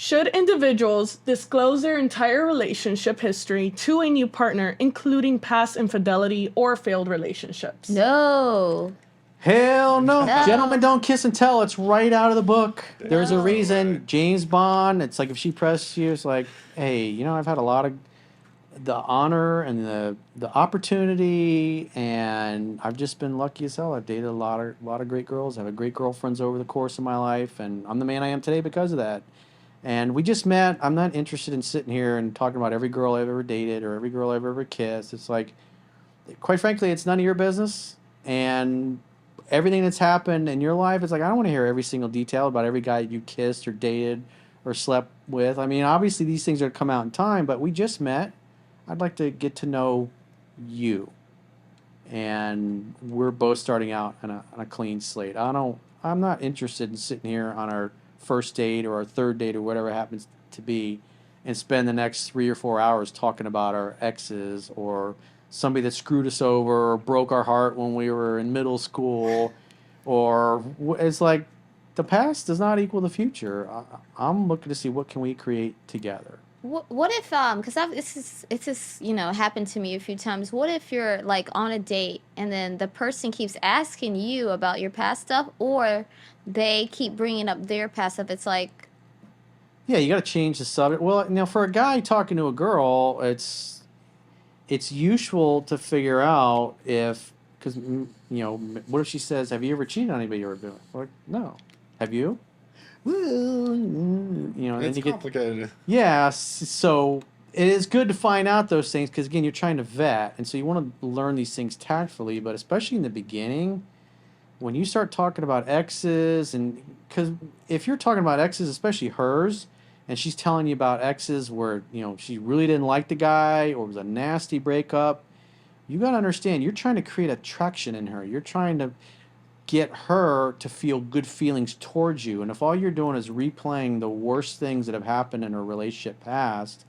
Should individuals disclose their entire relationship history to a new partner, including past infidelity or failed relationships? No. Hell no. No. Gentlemen don't kiss and tell. It's right out of the book. There's a No. reason. James Bond, it's like if she pressed you, it's like, hey, you know, I've had a lot of the honor and the opportunity, and I've just been lucky as hell. I've dated a lot of great girls. I have great girlfriends over the course of my life, and I'm the man I am today because of that. And we just met. I'm not interested in sitting here and talking about every girl I've ever dated or every girl I've ever kissed. It's like, quite frankly, it's none of your business. And everything that's happened in your life, it's like, I don't want to hear every single detail about every guy you kissed or dated or slept with. I mean, obviously these things are going to come out in time, but we just met. I'd like to get to know you. And we're both starting out on a clean slate. I'm not interested in sitting here on our first date or our third date or whatever it happens to be and spend the next 3 or 4 hours talking about our exes or somebody that screwed us over or broke our heart when we were in middle school. Or it's like the past does not equal the future. I'm looking to see what can we create together. What if because it's just happened to me a few times. What if you're like on a date and then the person keeps asking you about your past stuff, or they keep bringing up their past stuff? It's like, yeah, you got to change the subject. Well, for a guy talking to a girl, it's useful to figure out because what if she says, "Have you ever cheated on anybody you ever been with?" Like, no. Have you? It's complicated. Yeah, so it is good to find out those things because, again, you're trying to vet, and so you want to learn these things tactfully, but especially in the beginning, when you start talking about exes, and because if you're talking about exes, especially hers, and she's telling you about exes where, she really didn't like the guy or it was a nasty breakup, you got to understand, you're trying to create attraction in her. You're trying to get her to feel good feelings towards you. And if all you're doing is replaying the worst things that have happened in her relationship past,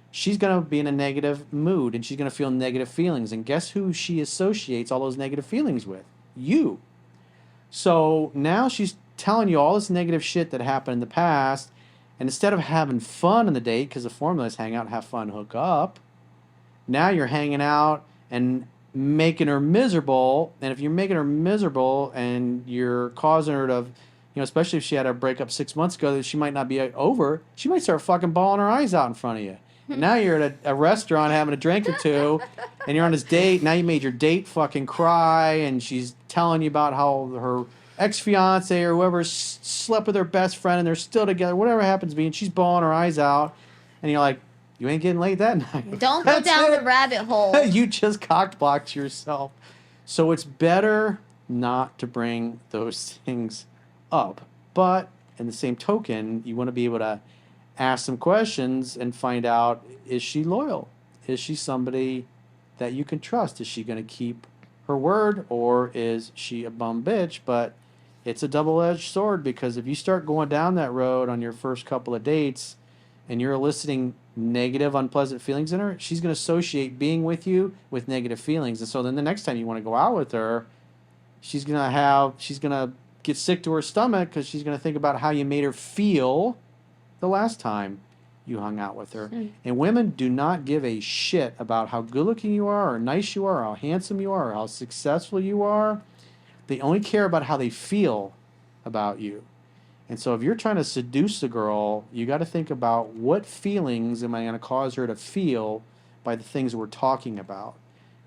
she's going to be in a negative mood and she's going to feel negative feelings. And guess who she associates all those negative feelings with? You. So now she's telling you all this negative shit that happened in the past. And instead of having fun on the date, because the formula is hang out, have fun, hook up, now you're hanging out and making her miserable. And if you're making her miserable and you're causing her to, especially if she had a breakup 6 months ago that she might not be over, she might start fucking bawling her eyes out in front of you. And now you're at a restaurant having a drink or two and you're on this date. Now you made your date fucking cry and she's telling you about how her ex-fiance or whoever slept with her best friend and they're still together, whatever happens to be, and she's bawling her eyes out. And you're like, you ain't getting laid that night. Don't go down the rabbit hole. You just cockblocked yourself. So it's better not to bring those things up. But in the same token, you want to be able to ask some questions and find out, is she loyal? Is she somebody that you can trust? Is she going to keep her word, or is she a bum bitch? But it's a double-edged sword, because if you start going down that road on your first couple of dates and you're eliciting negative, unpleasant feelings in her, she's going to associate being with you with negative feelings. And so then the next time you want to go out with her, she's going to get sick to her stomach because she's going to think about how you made her feel the last time you hung out with her. And women do not give a shit about how good looking you are or nice you are or how handsome you are or how successful you are. They only care about how they feel about you. And so if you're trying to seduce a girl, you got to think about, what feelings am I going to cause her to feel by the things we're talking about.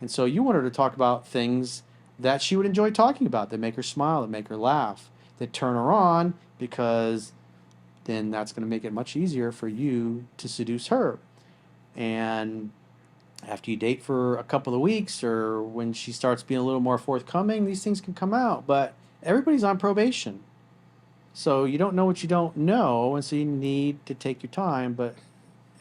And so you want her to talk about things that she would enjoy talking about, that make her smile, that make her laugh, that turn her on, because then that's going to make it much easier for you to seduce her. And after you date for a couple of weeks, or when she starts being a little more forthcoming, these things can come out. But everybody's on probation. So you don't know what you don't know, and so you need to take your time. But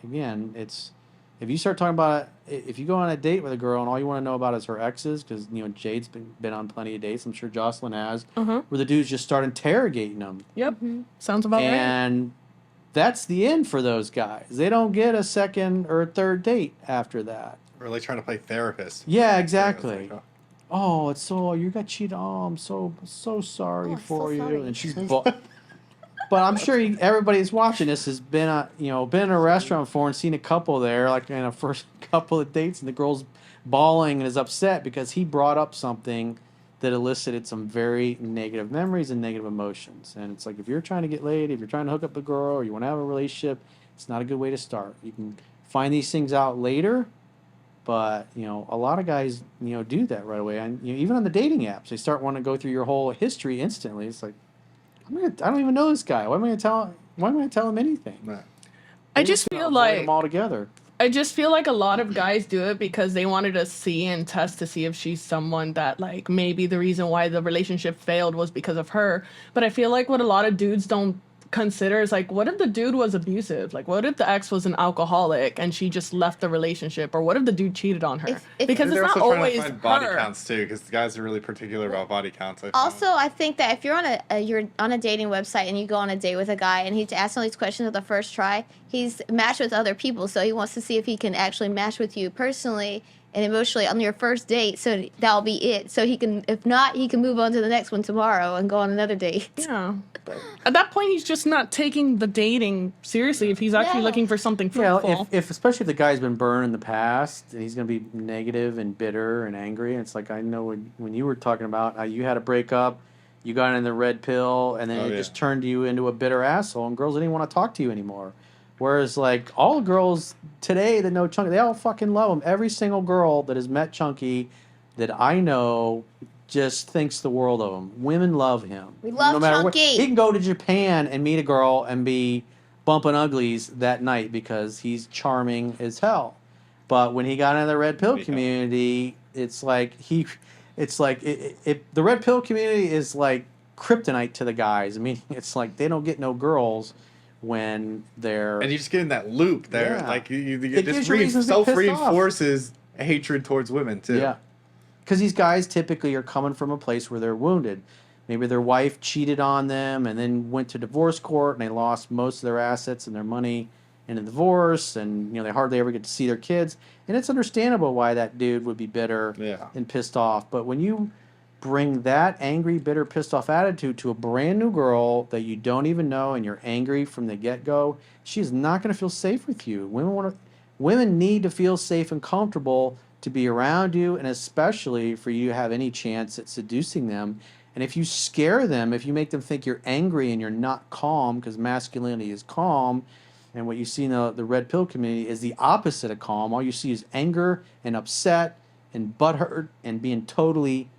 again, if you start talking about it, if you go on a date with a girl and all you want to know about is her exes, because Jade's been on plenty of dates, I'm sure Jocelyne has, where the dudes just start interrogating them. Yep, sounds about right. And that's the end for those guys. They don't get a second or a third date after that. Or like trying to play therapist. Yeah, exactly. You got cheated. Oh, I'm so sorry for you. Sorry. And she's But I'm sure everybody that's watching this has been in a restaurant before and seen a couple there, like in a first couple of dates, and the girl's bawling and is upset because he brought up something that elicited some very negative memories and negative emotions. And it's like, if you're trying to get laid, if you're trying to hook up a girl, or you want to have a relationship, it's not a good way to start. You can find these things out later, but a lot of guys do that right away. And even on the dating apps, they start wanting to go through your whole history instantly. It's like, I don't even know this guy. Why am I going to tell? Why am I going to tell him anything? Right. I just feel like them all together. I just feel like a lot of guys do it because they wanted to see and test to see if she's someone that, like, maybe the reason why the relationship failed was because of her. But I feel like what a lot of dudes don't consider is, like, what if the dude was abusive? Like, what if the ex was an alcoholic and she just left the relationship? Or what if the dude cheated on her? Because it's They're not also trying always to find body her. counts too, because the guys are really particular about body counts. I Also, found. I think that if you're on a dating website and you go on a date with a guy and he's asking all these questions at the first try, he's matched with other people, so he wants to see if he can actually match with you personally and emotionally on your first date. So that'll be it. So he can, if not, he can move on to the next one tomorrow and go on another date. Yeah. At that point, he's just not taking the dating seriously if he's actually Yeah. looking for something Yeah, fruitful. if especially if the guy's been burned in the past and he's going to be negative and bitter and angry. And it's like, I know when you were talking about how you had a breakup, you got in the red pill, and then it just turned you into a bitter asshole, and girls didn't want to talk to you anymore. Whereas, like, all the girls today that know Chunky, they all fucking love him. Every single girl that has met Chunky that I know just thinks the world of him. Women love him. We love Chunky. He can go to Japan and meet a girl and be bumping uglies that night because he's charming as hell. But when he got into the red pill community, it's like the red pill community is like kryptonite to the guys. I mean, it's like they don't get no girls when they're... And you just get in that loop there. Yeah. Like, you It just gives you reasons to be pissed off. self-reinforces hatred towards women, too. Yeah. Because these guys typically are coming from a place where they're wounded. Maybe their wife cheated on them and then went to divorce court and they lost most of their assets and their money in a divorce, and they hardly ever get to see their kids. And it's understandable why that dude would be bitter and pissed off. But when you bring that angry, bitter, pissed off attitude to a brand new girl that you don't even know and you're angry from the get-go, she's not going to feel safe with you. Women need to feel safe and comfortable to be around you, and especially for you to have any chance at seducing them. And if you scare them, if you make them think you're angry and you're not calm, because masculinity is calm, and what you see in the red pill community is the opposite of calm. All you see is anger and upset and butthurt and being totally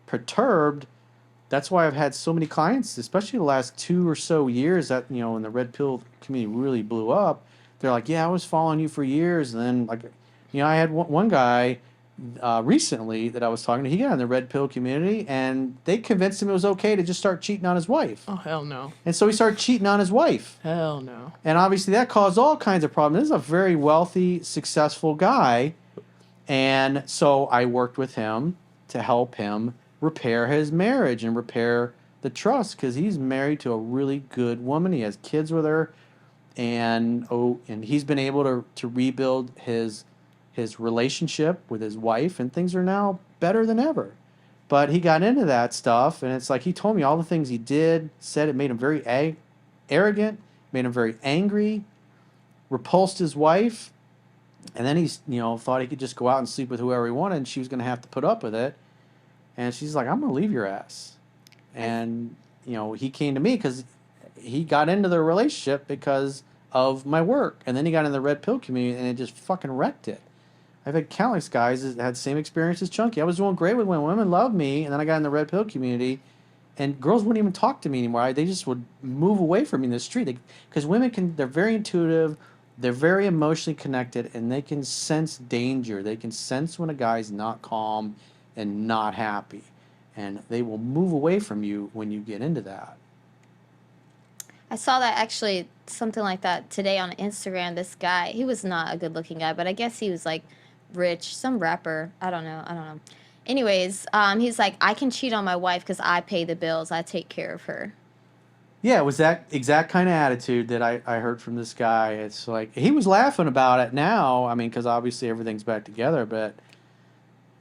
perturbed. That's why I've had so many clients, especially the last 2 or so years that, when the red pill community really blew up. They're like, yeah, I was following you for years. And then, like, I had one guy recently that I was talking to. He got in the red pill community, and they convinced him it was okay to just start cheating on his wife. Oh, hell no. And so he started cheating on his wife. Hell no. And obviously that caused all kinds of problems. This is a very wealthy, successful guy. And so I worked with him to help him repair his marriage and repair the trust, because he's married to a really good woman. He has kids with her. And he's been able to rebuild his relationship with his wife, and things are now better than ever. But he got into that stuff, and it's like he told me all the things he did, said it made him very arrogant, made him very angry, repulsed his wife, and then he's thought he could just go out and sleep with whoever he wanted, and she was going to have to put up with it. And she's like, I'm going to leave your ass. And he came to me because he got into the relationship because of my work, and then he got into the red pill community, and it just fucking wrecked it. I've had countless guys that had the same experience as Chunky. I was doing great with women. Women loved me, and then I got in the red pill community, and girls wouldn't even talk to me anymore. They just would move away from me in the street. Because women they're very intuitive, they're very emotionally connected, and they can sense danger. They can sense when a guy's not calm and not happy. And they will move away from you when you get into that. I saw that actually, something like that today on Instagram. This guy, he was not a good looking guy, but I guess he was like rich, some rapper. I don't know. Anyways, he's like, I can cheat on my wife because I pay the bills. I take care of her. Yeah, it was that exact kind of attitude that I heard from this guy. It's like, he was laughing about it now. I mean, because obviously everything's back together, but,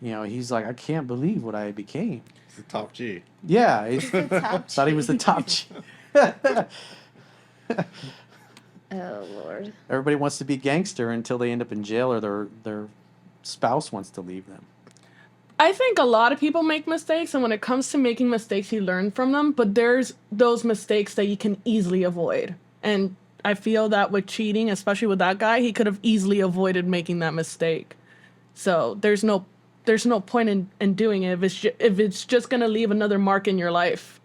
he's like, I can't believe what I became. It's the top G. Yeah, he The top thought he was the top G. Oh Lord. Everybody wants to be gangster until they end up in jail or their spouse wants to leave them. I think a lot of people make mistakes, and when it comes to making mistakes, you learn from them. But there's those mistakes that you can easily avoid. And I feel that with cheating, especially with that guy, he could have easily avoided making that mistake. So there's no point in doing it if it's just gonna leave another mark in your life.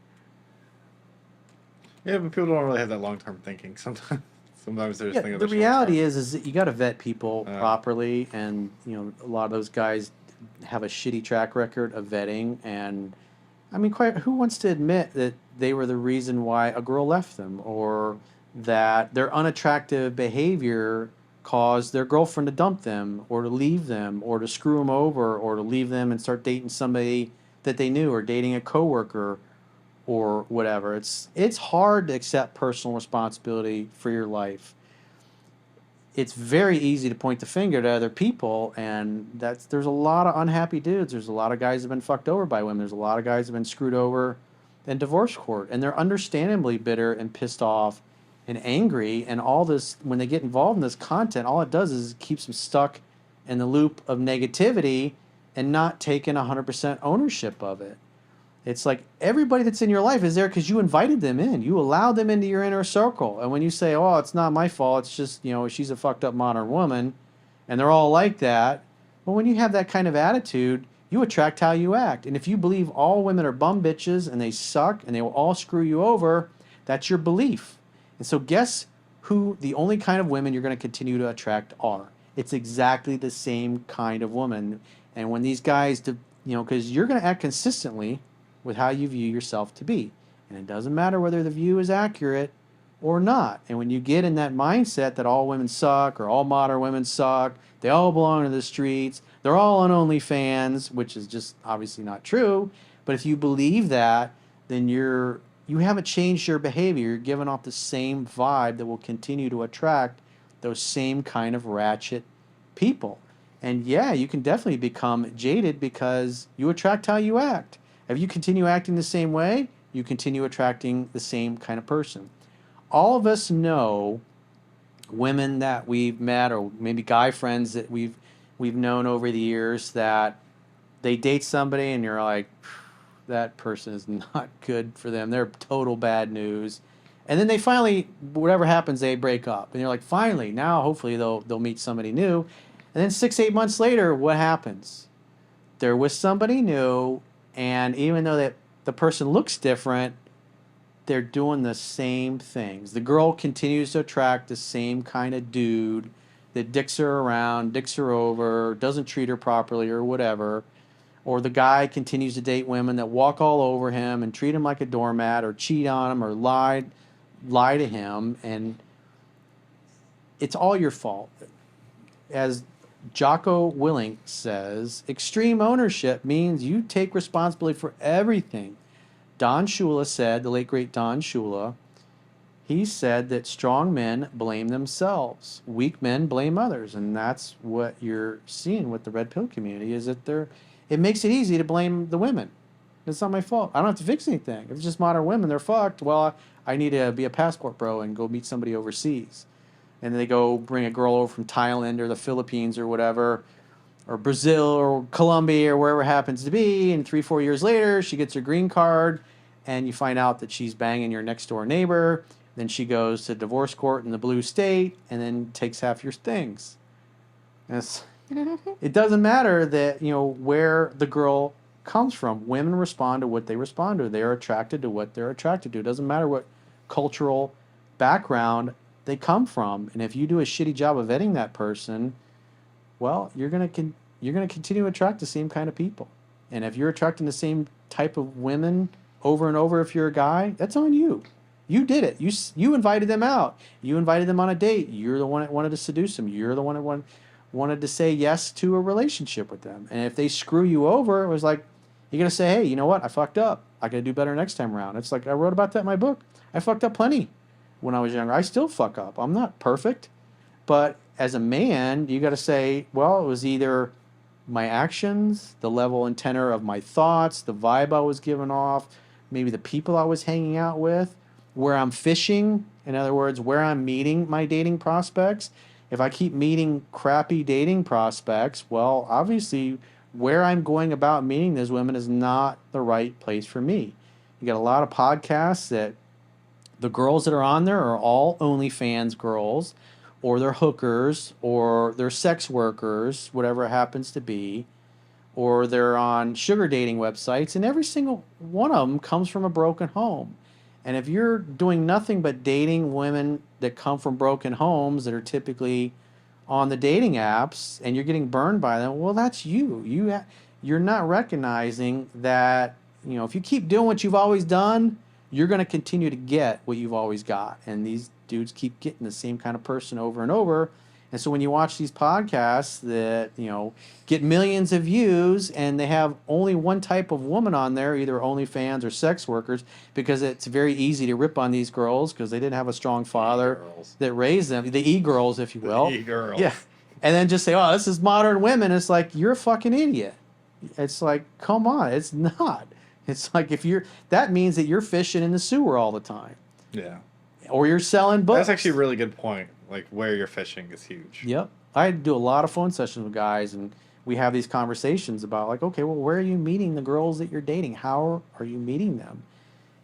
Yeah, but people don't really have that long term thinking. Sometimes they're just Yeah, thinking of the short reality term. is that you got to vet people Yeah. properly, and a lot of those guys have a shitty track record of vetting. And I mean, quite who wants to admit that they were the reason why a girl left them, or that their unattractive behavior caused their girlfriend to dump them, or to leave them, or to screw them over, or to leave them and start dating somebody that they knew, or dating a coworker, or whatever. It's hard to accept personal responsibility for your life. It's very easy to point the finger to other people, and there's a lot of unhappy dudes. There's a lot of guys that have been fucked over by women. There's a lot of guys that have been screwed over in divorce court, and they're understandably bitter and pissed off and angry. And all this, when they get involved in this content, all it does is keeps them stuck in the loop of negativity and not taking 100% ownership of it. It's like everybody that's in your life is there because you invited them in. You allowed them into your inner circle. And when you say, oh, it's not my fault, it's just, she's a fucked up modern woman, and they're all like that. Well, when you have that kind of attitude, you attract how you act. And if you believe all women are bum bitches and they suck and they will all screw you over, that's your belief. And so guess who the only kind of women you're going to continue to attract are? It's exactly the same kind of woman. And when these guys, because you're going to act consistently with how you view yourself to be. And it doesn't matter whether the view is accurate or not. And when you get in that mindset that all women suck or all modern women suck, they all belong to the streets, they're all on OnlyFans, which is just obviously not true. But if you believe that, then you haven't changed your behavior. You're giving off the same vibe that will continue to attract those same kind of ratchet people. And yeah, you can definitely become jaded because you attract how you act. If you continue acting the same way, you continue attracting the same kind of person. All of us know women that we've met, or maybe guy friends that we've known over the years, that they date somebody and you're like, that person is not good for them. They're total bad news. And then they finally, whatever happens, they break up. And you're like, finally, now hopefully they'll meet somebody new. And then 6-8 months later, what happens? They're with somebody new, and even though that the person looks different, they're doing the same things. The girl continues to attract the same kind of dude that dicks her around, dicks her over, doesn't treat her properly or whatever. Or the guy continues to date women that walk all over him and treat him like a doormat, or cheat on him, or lie to him. And it's all your fault. As Jocko Willink says, extreme ownership means you take responsibility for everything. Don Shula said, the late great Don Shula, he said that strong men blame themselves, weak men blame others. And that's what you're seeing with the red pill community, is that it makes it easy to blame the women. It's not my fault. I don't have to fix anything. If it's just modern women, they're fucked. Well, I need to be a passport bro and go meet somebody overseas. And they go bring a girl over from Thailand or the Philippines or whatever, or Brazil or Colombia or wherever it happens to be. And 3-4 years later, she gets her green card, and you find out that she's banging your next door neighbor. Then she goes to divorce court in the blue state and then takes half your things. It doesn't matter that, where the girl comes from. Women respond to what they respond to. They are attracted to what they're attracted to. It doesn't matter what cultural background they come from. And if you do a shitty job of vetting that person, well, you're gonna continue to attract the same kind of people. And if you're attracting the same type of women over and over, if you're a guy, that's on you. You did it. You invited them out. You invited them on a date. You're the one that wanted to seduce them. You're the one that wanted to say yes to a relationship with them. And if they screw you over, it was like, you're gonna say, hey, you know what? I fucked up. I gotta do better next time around. It's like I wrote about that in my book. I fucked up plenty when I was younger. I still fuck up. I'm not perfect. But as a man, you got to say, well, it was either my actions, the level and tenor of my thoughts, the vibe I was giving off, maybe the people I was hanging out with, where I'm fishing In other words, where I'm meeting my dating prospects. If I keep meeting crappy dating prospects, well, obviously where I'm going about meeting those women is not the right place for me. You got a lot of podcasts that the girls that are on there are all OnlyFans girls, or they're hookers, or they're sex workers, whatever it happens to be, or they're on sugar dating websites, and every single one of them comes from a broken home. And if you're doing nothing but dating women that come from broken homes that are typically on the dating apps and you're getting burned by them, well, that's you. You're not recognizing that, if you keep doing what you've always done, you're going to continue to get what you've always got. And these dudes keep getting the same kind of person over and over. And so when you watch these podcasts that, get millions of views and they have only one type of woman on there, either OnlyFans or sex workers, because it's very easy to rip on these girls because they didn't have a strong father E-girls. that raised them, the e-girls, if you will. E-girls. Yeah. And then just say, oh, this is modern women. It's like, you're a fucking idiot. It's like, come on, it's not. It's like that means that you're fishing in the sewer all the time. Yeah. Or you're selling books. That's actually a really good point. Like, where you're fishing is huge. Yep. I do a lot of phone sessions with guys, and we have these conversations about, like, okay, well, where are you meeting the girls that you're dating? How are you meeting them?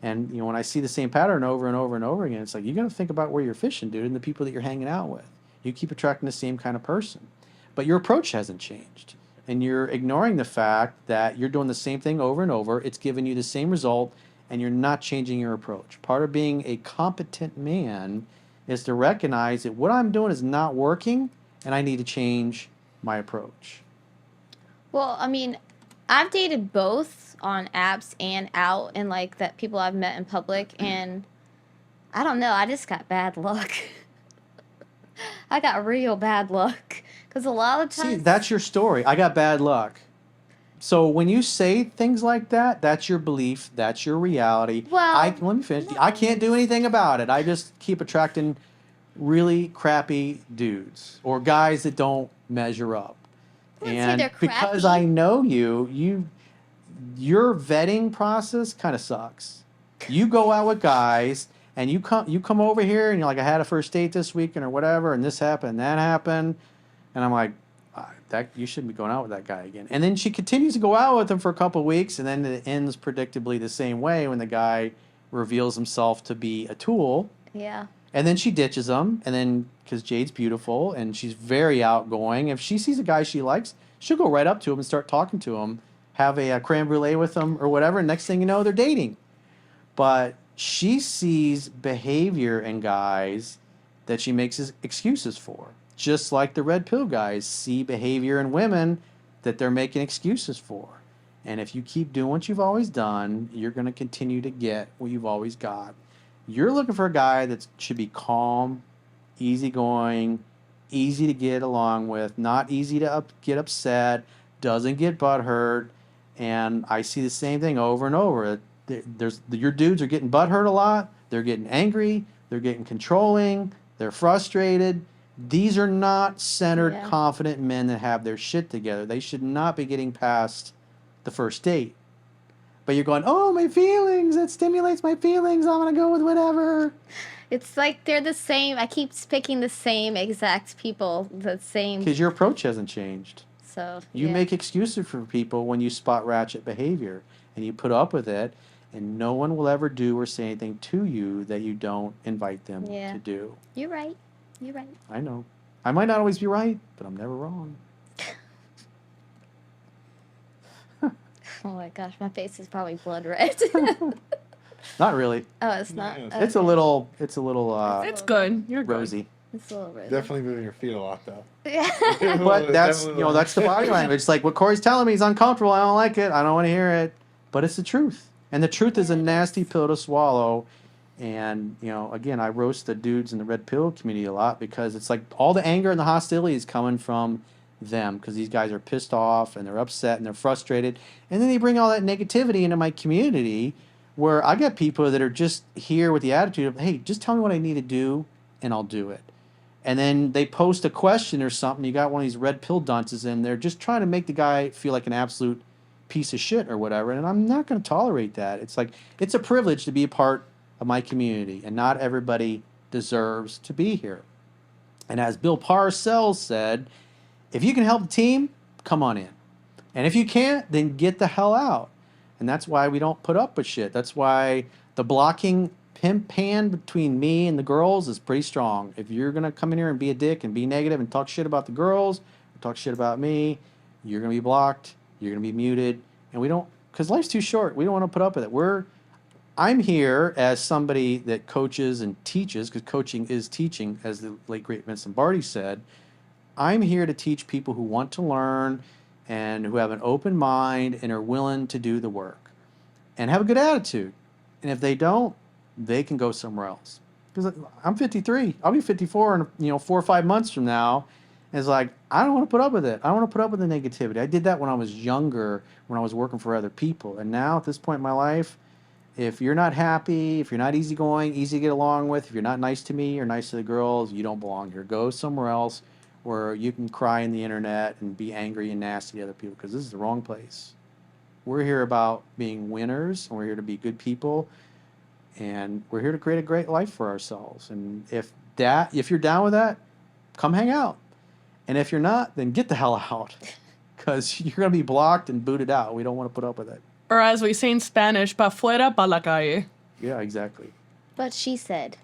And, when I see the same pattern over and over and over again, it's like, you got to think about where you're fishing, dude, and the people that you're hanging out with. You keep attracting the same kind of person. But your approach hasn't changed. And you're ignoring the fact that you're doing the same thing over and over. It's giving you the same result, and you're not changing your approach. Part of being a competent man is to recognize that what I'm doing is not working, and I need to change my approach. Well, I mean, I've dated both on apps and out, and like that people I've met in public, and I don't know, I just got bad luck. I got real bad luck because a lot of times. See, that's your story. I got bad luck. So when you say things like that, that's your belief. That's your reality. Well, let me finish. no. I can't do anything about it. I just keep attracting really crappy dudes or guys that don't measure up. I wouldn't say And they're because crappy. I know your vetting process kind of sucks. You go out with guys and you come over here and you're like, I had a first date this weekend or whatever, and this happened, and that happened, and I'm like, that you shouldn't be going out with that guy again. And then she continues to go out with him for a couple of weeks, and then it ends predictably the same way when the guy reveals himself to be a tool. Yeah. And then she ditches him, and then because Jade's beautiful and she's very outgoing, if she sees a guy she likes, she'll go right up to him and start talking to him, have a creme brulee with him or whatever. And next thing you know, they're dating. But she sees behavior in guys that she makes excuses for. Just like the red pill guys see behavior in women that they're making excuses for. And if you keep doing what you've always done, you're going to continue to get what you've always got. You're looking for a guy that should be calm, easygoing, easy to get along with, not easy to get upset, doesn't get butthurt. And I see the same thing over and over. Your dudes are getting butthurt a lot. They're getting angry. They're getting controlling. They're frustrated. These are not centered, confident men that have their shit together. They should not be getting past the first date. But you're going, oh, my feelings. That stimulates my feelings. I'm going to go with whatever. It's like they're the same. I keep picking the same exact people, the same. Because your approach hasn't changed. So You make excuses for people when you spot ratchet behavior. And you put up with it. And no one will ever do or say anything to you that you don't invite them to do. You're right. You're right. I know. I might not always be right, but I'm never wrong. Oh my gosh, my face is probably blood red. Not really. Oh, it's not. No, It's a little It's good. You're good. rosy. It's a little red. Definitely moving your feet a lot, though. Yeah. But that's Definitely that's the body language. It's like what Corey's telling me, he's uncomfortable. I don't like it. I don't want to hear it. But it's the truth. And the truth is a nasty pill to swallow. And, again, I roast the dudes in the red pill community a lot because it's like all the anger and the hostility is coming from them because these guys are pissed off and they're upset and they're frustrated. And then they bring all that negativity into my community where I got people that are just here with the attitude of, hey, just tell me what I need to do and I'll do it. And then they post a question or something. You got one of these red pill dunces in there just trying to make the guy feel like an absolute piece of shit or whatever. And I'm not going to tolerate that. It's like, it's a privilege to be a part of my community, and not everybody deserves to be here. And as Bill Parcells said, if you can help the team, come on in. And if you can't, then get the hell out. And that's why we don't put up with shit. That's why the blocking pimp pan between me and the girls is pretty strong. If you're going to come in here and be a dick and be negative and talk shit about the girls, or talk shit about me, you're going to be blocked, you're going to be muted. And we don't, because life's too short. We don't want to put up with it. I'm here as somebody that coaches and teaches, because coaching is teaching, as the late great Vincent Barty said. I'm here to teach people who want to learn and who have an open mind and are willing to do the work and have a good attitude. And if they don't, they can go somewhere else. Because I'm 53. I'll be 54 in 4 or 5 months from now. And it's like, I don't want to put up with it. I don't want to put up with the negativity. I did that when I was younger, when I was working for other people. And now at this point in my life, if you're not happy, if you're not easygoing, easy to get along with, if you're not nice to me or nice to the girls, you don't belong here. Go somewhere else where you can cry in the internet and be angry and nasty to other people, because this is the wrong place. We're here about being winners, and we're here to be good people, and we're here to create a great life for ourselves. And if you're down with that, come hang out. And if you're not, then get the hell out, because you're going to be blocked and booted out. We don't want to put up with it. Or as we say in Spanish, pa fuera, pa la calle. Yeah, exactly. But she said.